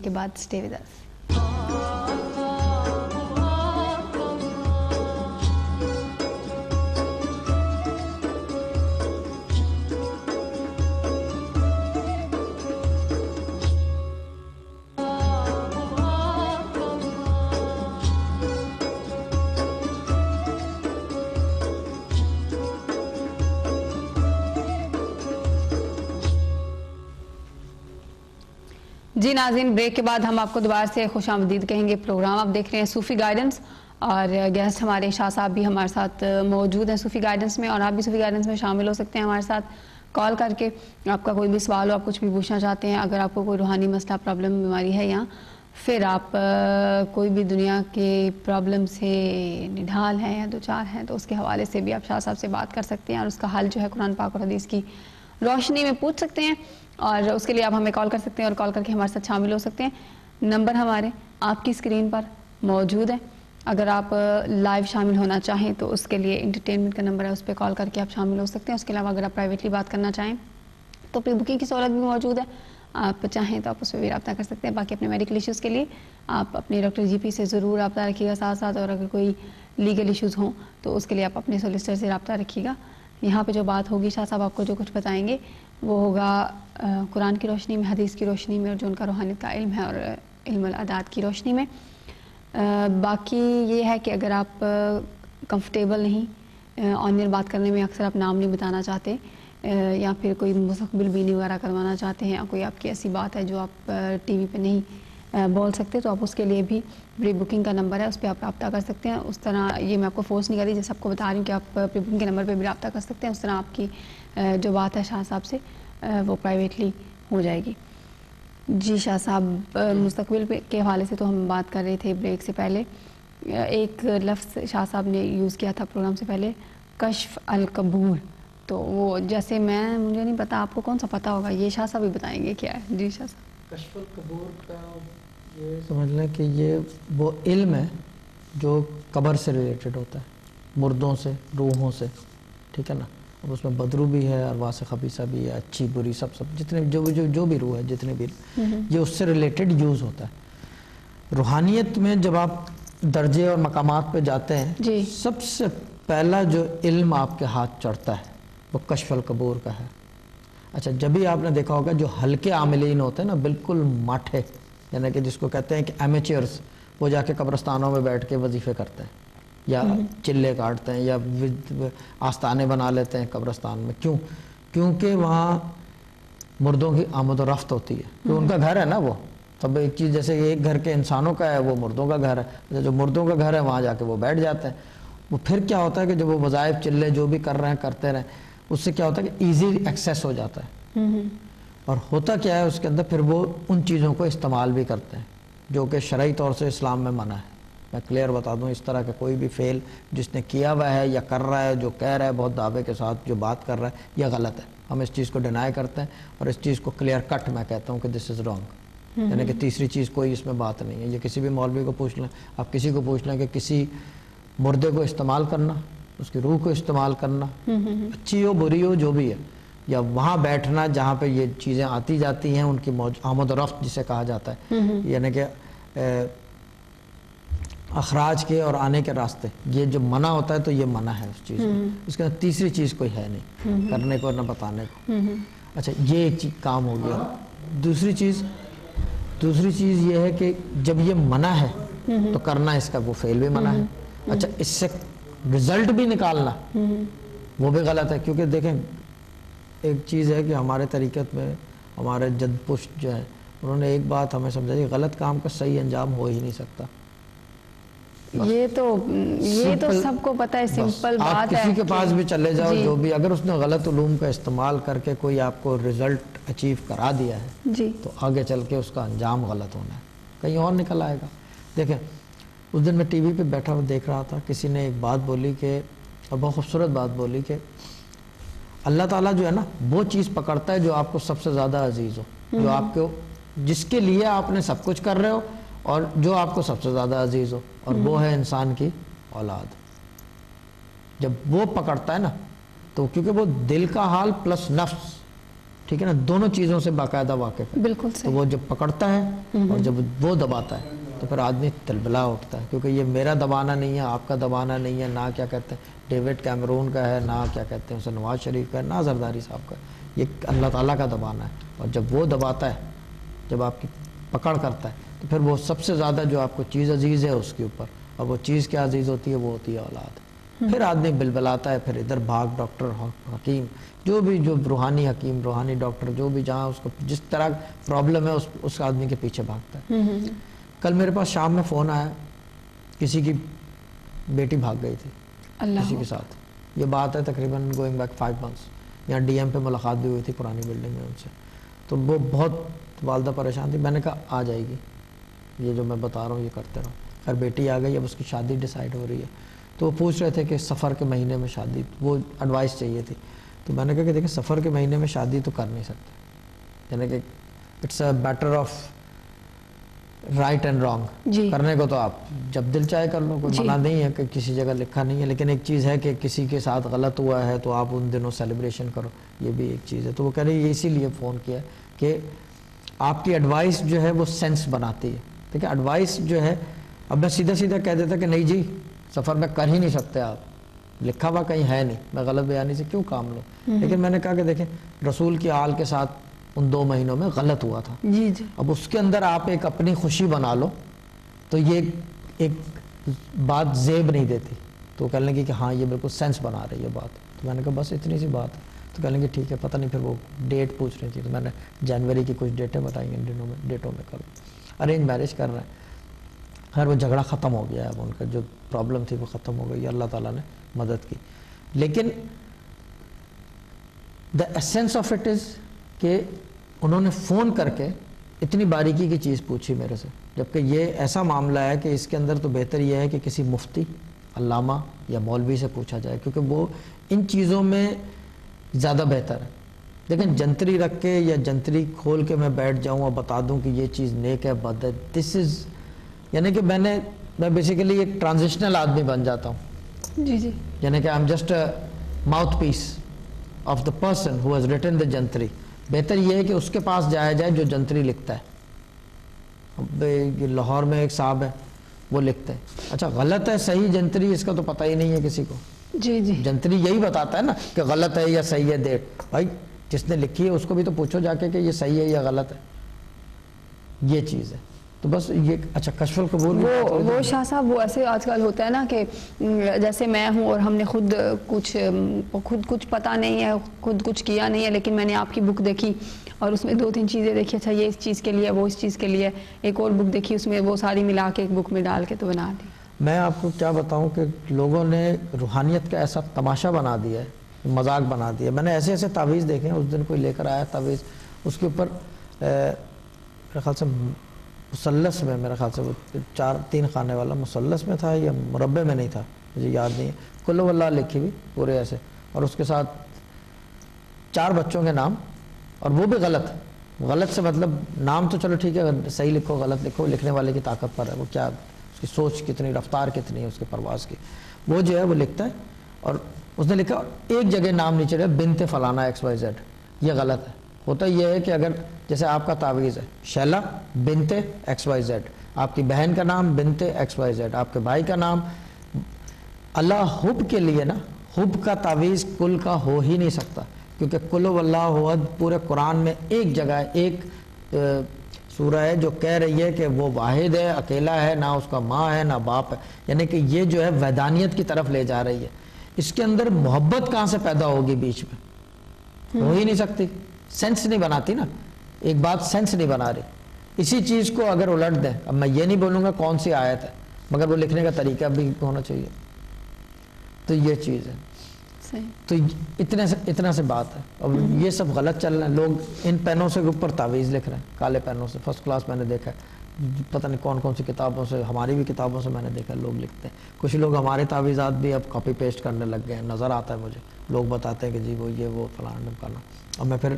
کے بعد stay with us. جی ناظرین، بریک کے بعد ہم آپ کو دوبارہ سے خوش آمدید کہیں گے. پروگرام آپ دیکھ رہے ہیں صوفی گائیڈنس، اور گیسٹ ہمارے شاہ صاحب بھی ہمارے ساتھ موجود ہیں صوفی گائیڈنس میں، اور آپ بھی صوفی گائیڈنس میں شامل ہو سکتے ہیں ہمارے ساتھ کال کر کے. آپ کا کوئی بھی سوال ہو، آپ کچھ بھی پوچھنا چاہتے ہیں، اگر آپ کو کوئی روحانی مسئلہ، پرابلم، بیماری ہے، یا پھر آپ کوئی بھی دنیا کے پرابلم سے نڈھال ہیں یا دوچار ہیں، تو اس کے حوالے سے بھی آپ شاہ صاحب سے بات کر سکتے ہیں، اور اس کا حل جو ہے قرآن پاک اور حدیث کی روشنی میں پوچھ سکتے ہیں. اور اس کے لیے آپ ہمیں کال کر سکتے ہیں اور کال کر کے ہمارے ساتھ شامل ہو سکتے ہیں. نمبر ہمارے آپ کی اسکرین پر موجود ہے. اگر آپ لائیو شامل ہونا چاہیں تو اس کے لیے انٹرٹینمنٹ کا نمبر ہے، اس پہ کال کر کے آپ شامل ہو سکتے ہیں. اس کے علاوہ اگر آپ پرائیویٹلی بات کرنا چاہیں تو پری بکنگ کی سہولت بھی موجود ہے. آپ چاہیں تو آپ اس پہ بھی رابطہ کر سکتے ہیں. باقی اپنے میڈیکل ایشوز کے لیے آپ اپنے ڈاکٹر جی پی سے ضرور رابطہ رکھیے گا ساتھ ساتھ، اور اگر کوئی لیگل ایشوز ہوں تو اس کے لیے آپ اپنے سولیسٹر سے رابطہ رکھیے گا. یہاں پہ جو بات ہوگی شاہ صاحب آپ کو جو کچھ بتائیں گے وہ ہوگا قرآن کی روشنی میں، حدیث کی روشنی میں، اور جو ان کا روحانیت کا علم ہے اور علم العداد کی روشنی میں. باقی یہ ہے کہ اگر آپ کمفرٹیبل نہیں آن ایئر بات کرنے میں، اکثر آپ نام نہیں بتانا چاہتے، یا پھر کوئی مستقبل بینی وغیرہ کروانا چاہتے ہیں، یا کوئی آپ کی ایسی بات ہے جو آپ ٹی وی پہ نہیں بول سکتے، تو آپ اس کے لیے بھی پری بکنگ کا نمبر ہے، اس پہ آپ رابطہ کر سکتے ہیں. اس طرح یہ میں آپ کو فورس نہیں کر رہی، جیسے آپ کو بتا رہی ہوں کہ آپ پری بکنگ کے نمبر پہ بھی رابطہ کر سکتے ہیں. اس طرح آپ کی جو بات ہے شاہ صاحب سے وہ پرائیویٹلی ہو جائے گی. جی شاہ صاحب، مستقبل کے حوالے سے تو ہم بات کر رہے تھے بریک سے پہلے. ایک لفظ شاہ صاحب نے یوز کیا تھا پروگرام سے پہلے، کشف القبور. تو وہ جیسے مجھے نہیں پتا، آپ کو کون سا پتا ہوگا، یہ شاہ صاحب بھی بتائیں گے کیا ہے. جی شاہ صاحب. کشف القبور کا یہ سمجھ لیں کہ یہ وہ علم ہے جو قبر سے ریلیٹڈ ہوتا ہے، مردوں سے، روحوں سے، ٹھیک ہے نا. اب اس میں بدرو بھی ہے، ارواح خبیثہ بھی ہے، اچھی بری، سب جتنے جو بھی روح ہے، جتنے بھی یہ اس سے ریلیٹڈ یوز ہوتا ہے. روحانیت میں جب آپ درجے اور مقامات پہ جاتے ہیں، جی، سب سے پہلا جو علم آپ کے ہاتھ چڑھتا ہے وہ کشف القبور کا ہے. اچھا، جب بھی آپ نے دیکھا ہوگا جو ہلکے عاملین ہوتے ہیں نا، بالکل ماٹھے، یعنی کہ جس کو کہتے ہیں کہ ایمیچرز، وہ جا کے قبرستانوں میں بیٹھ کے وظیفے کرتے ہیں، یا چلے کاٹتے ہیں، یا آستانے بنا لیتے ہیں قبرستان میں. کیونکہ وہاں مردوں کی آمد و رفت ہوتی ہے، تو ان کا گھر ہے نا وہ. تب ایک چیز جیسے ایک گھر کے انسانوں کا ہے، وہ مردوں کا گھر ہے. جو مردوں کا گھر ہے وہاں جا کے وہ بیٹھ جاتے ہیں. وہ پھر کیا ہوتا ہے کہ جب وہ وظائف چلے جو بھی کر رہے ہیں کرتے رہیں، اس سے کیا ہوتا ہے کہ ایزی ایکسیس ہو جاتا ہے. اور ہوتا کیا ہے اس کے اندر، پھر وہ ان چیزوں کو استعمال بھی کرتے ہیں جو کہ شرعی طور سے اسلام میں منع ہے. میں کلیئر بتا دوں، اس طرح کا کوئی بھی فعل جس نے کیا ہوا ہے یا کر رہا ہے، جو کہہ رہا ہے بہت دعوے کے ساتھ، جو بات کر رہا ہے، یہ غلط ہے. ہم اس چیز کو ڈینائی کرتے ہیں، اور اس چیز کو کلیئر کٹ میں کہتا ہوں کہ دس از رانگ. یعنی کہ تیسری چیز کوئی اس میں بات نہیں ہے. یہ کسی بھی مولوی کو پوچھ لیں، آپ کسی کو پوچھ لیں کہ کسی مردے کو استعمال کرنا، اس کی روح کو استعمال کرنا، اچھی ہو بری ہو جو بھی ہے، یا وہاں بیٹھنا جہاں پہ یہ چیزیں آتی جاتی ہیں، ان کی آمد و رفت جسے کہا جاتا ہے، یعنی کہ اخراج کے اور آنے کے راستے، یہ جو منع ہوتا ہے تو یہ منع ہے اس چیز میں. اس کے اندر تیسری چیز کوئی ہے نہیں کرنے کو نہ بتانے کو. اچھا، یہ ایک کام ہو گیا. دوسری چیز یہ ہے کہ جب یہ منع ہے تو کرنا اس کا وہ فعل بھی منع ہے. اچھا، اس سے رزلٹ بھی نکالنا وہ بھی غلط ہے. کیونکہ دیکھیں، ایک چیز ہے کہ ہمارے طریقت میں ہمارے جد پشت جو ہیں، انہوں نے ایک بات ہمیں سمجھائی، غلط کام کا صحیح انجام ہو ہی نہیں سکتا. یہ تو سب کو پتہ ہے، سمپل بات ہے. آپ کسی کے پاس بھی چلے جاؤ، جو بھی، اگر اس نے غلط علوم کا استعمال کر کے کوئی آپ کو رزلٹ اچیو کرا دیا ہے، تو آگے چل کے اس کا انجام غلط ہونا ہے، کہیں اور نکل آئے گا. دیکھیں، اس دن میں ٹی وی پہ بیٹھا ہوا دیکھ رہا تھا، کسی نے ایک بات بولی کہ، اور بہت خوبصورت بات بولی کہ اللہ تعالیٰ جو ہے نا، وہ چیز پکڑتا ہے جو آپ کو سب سے زیادہ عزیز ہو، جو آپ کو، جس کے لیے آپ نے سب کچھ کر رہے ہو، اور جو آپ کو سب سے زیادہ عزیز ہو، اور وہ ہے انسان کی اولاد. جب وہ پکڑتا ہے نا، تو کیونکہ وہ دل کا حال پلس نفس ٹھیک ہے نا, دونوں چیزوں سے باقاعدہ واقف ہے. بالکل تو صحیح. وہ جب پکڑتا ہے اور جب وہ دباتا ہے تو پھر آدمی تلبلا اٹھتا ہے, کیونکہ یہ میرا دبانا نہیں ہے, آپ کا دبانا نہیں ہے, نہ کیا کہتے ہیں ڈیوڈ کیمرون کا ہے, نہ کیا کہتے ہیں اسے نواز شریف کا ہے, نہ زرداری صاحب کا ہے, یہ اللہ تعالیٰ کا دبانا ہے. اور جب وہ دباتا ہے, جب آپ کی پکڑ کرتا ہے, تو پھر وہ سب سے زیادہ جو آپ کو چیز عزیز ہے اس کے اوپر, اور وہ چیز کیا عزیز ہوتی ہے, وہ ہوتی ہے اولاد. پھر آدمی بلبلاتا ہے, پھر ادھر بھاگ, ڈاکٹر حکیم جو بھی, جو روحانی حکیم روحانی ڈاکٹر جو بھی جہاں اس کو جس طرح پرابلم ہے اس آدمی کے پیچھے بھاگتا ہے. کل میرے پاس شام میں فون آیا, کسی کی بیٹی بھاگ گئی تھی کسی کے ساتھ. یہ بات ہے تقریباً گوئنگ بیک 5 months. یہاں ڈی ایم پہ ملاقات بھی ہوئی تھی پرانی بلڈنگ میں ان سے. تو وہ بہت والدہ پریشان تھی. میں نے کہا آ جائے گی, یہ جو میں بتا رہا ہوں یہ کرتے رہو. خیر بیٹی آ گئی, اب اس کی شادی ڈیسائیڈ ہو رہی ہے. تو وہ پوچھ رہے تھے کہ سفر کے مہینے میں شادی, وہ ایڈوائس چاہیے تھی. تو میں نے کہا کہ دیکھیں سفر کے مہینے میں شادی تو کر نہیں سکتے, یعنی کہ it's a matter of right and wrong. کرنے کو تو آپ جب دل چاہے کر لو, کوئی منع نہیں ہے, کہ کسی جگہ لکھا نہیں ہے. لیکن ایک چیز ہے کہ کسی کے ساتھ غلط ہوا ہے تو آپ ان دنوں سیلیبریشن کرو, یہ بھی ایک چیز ہے. تو وہ کہہ رہے ہیں یہ اسی لیے فون کیا کہ آپ کی ایڈوائس جو ہے وہ سینس بناتی ہے. ٹھیک ہے, ایڈوائس جو ہے, اب میں سیدھا سیدھا کہہ دیتا کہ نہیں جی سفر میں کر ہی نہیں سکتے آپ, لکھا ہوا کہیں ہے نہیں, میں غلط بیانی سے کیوں کام لوں. لیکن میں نے کہا کہ دیکھیں رسول کی آل کے ساتھ ان 2 مہینوں میں غلط ہوا تھا. اب اس کے اندر آپ ایک اپنی خوشی بنا لو تو یہ ایک بات زیب نہیں دیتی. تو کہنے لگی کہ ہاں یہ بالکل سینس بنا رہی ہے بات. تو میں نے کہا بس اتنی سی بات ہے. تو کہنے لگی ٹھیک ہے, پتہ نہیں پھر وہ ڈیٹ پوچھ رہی تھی. تو میں نے جنوری کی کچھ ڈیٹیں بتائیں گے, ان دنوں میں ڈیٹوں میں کر ارینج میرج کر رہے ہیں. خیر وہ جھگڑا ختم ہو گیا ہے, اب ان کا جو پرابلم تھی وہ ختم ہو گئی, اللہ تعالیٰ نے مدد کی. لیکن the essence of it is کہ انہوں نے فون کر کے اتنی باریکی کی چیز پوچھی میرے سے, جبکہ یہ ایسا معاملہ ہے کہ اس کے اندر تو بہتر یہ ہے کہ کسی مفتی, علامہ یا مولوی سے پوچھا جائے, کیونکہ وہ ان چیزوں میں زیادہ بہتر ہے. لیکن جنتری رکھ کے یا جنتری کھول کے میں بیٹھ جاؤں اور بتا دوں کہ یہ چیز نیک ہے بد ہے, دس از, یعنی کہ میں بیسیکلی ایک ٹرانزیشنل آدمی بن جاتا ہوں. یعنی کہ I am just mouthpiece of the person who has written the jantri. بہتر یہ ہے کہ اس کے پاس جایا جائے جو جنتری لکھتا ہے. لاہور میں ایک صاحب ہے, وہ لکھتے ہیں, اچھا غلط ہے صحیح جنتری اس کا تو پتہ ہی نہیں ہے کسی کو. جنتری یہی بتاتا ہے نا کہ غلط ہے یا صحیح ہے. ڈیٹ بھائی جس نے لکھی ہے اس کو بھی تو پوچھو جا کے کہ یہ صحیح ہے یا غلط ہے. یہ چیز ہے. تو بس یہ اچھا کشف القبول وہ شاہ صاحب وہ ایسے آج کل ہوتا ہے نا کہ جیسے میں ہوں اور ہم نے خود کچھ پتہ نہیں ہے, خود کچھ کیا نہیں ہے, لیکن میں نے آپ کی بک دیکھی اور اس میں 2-3 چیزیں دیکھی, اچھا یہ اس چیز کے لیے, وہ اس چیز کے لیے, ایک اور بک دیکھی اس میں وہ ساری ملا کے ایک بک میں ڈال کے تو بنا دی. میں آپ کو کیا بتاؤں کہ لوگوں نے روحانیت کا ایسا تماشا بنا دیا ہے, مذاق بنا دیا. میں نے ایسے ایسے تعویذ دیکھے ہیں. اس دن کوئی لے کر آیا تعویذ, اس کے اوپر میرے خیال سے مثلث میں, میرے خیال سے وہ 3 خانے والا مثلث میں تھا یا مربع میں نہیں تھا, مجھے یاد نہیں ہے, کل ہو اللہ لکھی ہوئی پورے ایسے, اور اس کے ساتھ 4 بچوں کے نام, اور وہ بھی غلط سے مطلب نام تو چلو ٹھیک ہے, اگر صحیح لکھو غلط لکھو, لکھنے والے کی طاقت پر ہے, وہ کیا اس کی سوچ کتنی, رفتار کتنی ہے اس کے پرواز کی. وہ جو ہے وہ لکھتا ہے اور اس نے لکھا ایک جگہ نام نیچے رہا بنت فلانا XYZ, یہ غلط ہے. ہوتا یہ ہے کہ اگر جیسے آپ کا تعویذ ہے شیلا بنت XYZ, آپ کی بہن کا نام بنت XYZ, آپ کے بھائی کا نام, اللہ حب کے لیے نا, حب کا تعویذ کل کا ہو ہی نہیں سکتا, کیونکہ کل واللہ احد پورے قرآن میں ایک جگہ ایک سورہ ہے جو کہہ رہی ہے کہ وہ واحد ہے, اکیلا ہے, نہ اس کا ماں ہے نہ باپ ہے. یعنی کہ یہ جو ہے وحدانیت کی طرف لے جا رہی ہے. اس کے اندر محبت کہاں سے پیدا ہوگی بیچ میں, ہو ہی نہیں سکتی. سینس نہیں بناتی نا, ایک بات سینس نہیں بنا رہی. اسی چیز کو اگر الٹ دیں, اب میں یہ نہیں بولوں گا کون سی آیت ہے, مگر وہ لکھنے کا طریقہ بھی ہونا چاہیے. تو یہ چیز ہے. تو اتنا سے بات ہے. اب یہ سب غلط چل رہا ہے. لوگ ان پینوں سے اوپر تعویذ لکھ رہے ہیں, کالے پینوں سے, فرسٹ کلاس میں نے دیکھا ہے. پتہ نہیں کون سی کتابوں سے, ہماری بھی کتابوں سے میں نے دیکھا لوگ لکھتے ہیں. کچھ لوگ ہمارے تعویذات بھی اب کاپی پیسٹ کرنے لگ گئے ہیں, نظر آتا ہے مجھے. لوگ بتاتے ہیں کہ جی وہ یہ وہ فلاں کرنا. اور میں پھر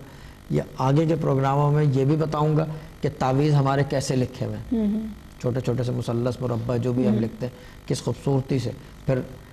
یہ آگے کے پروگراموں میں یہ بھی بتاؤں گا کہ تعویذ ہمارے کیسے لکھے ہوئے ہیں, چھوٹے چھوٹے سے مثلث مربع جو بھی ہم لکھتے ہیں کس خوبصورتی سے. پھر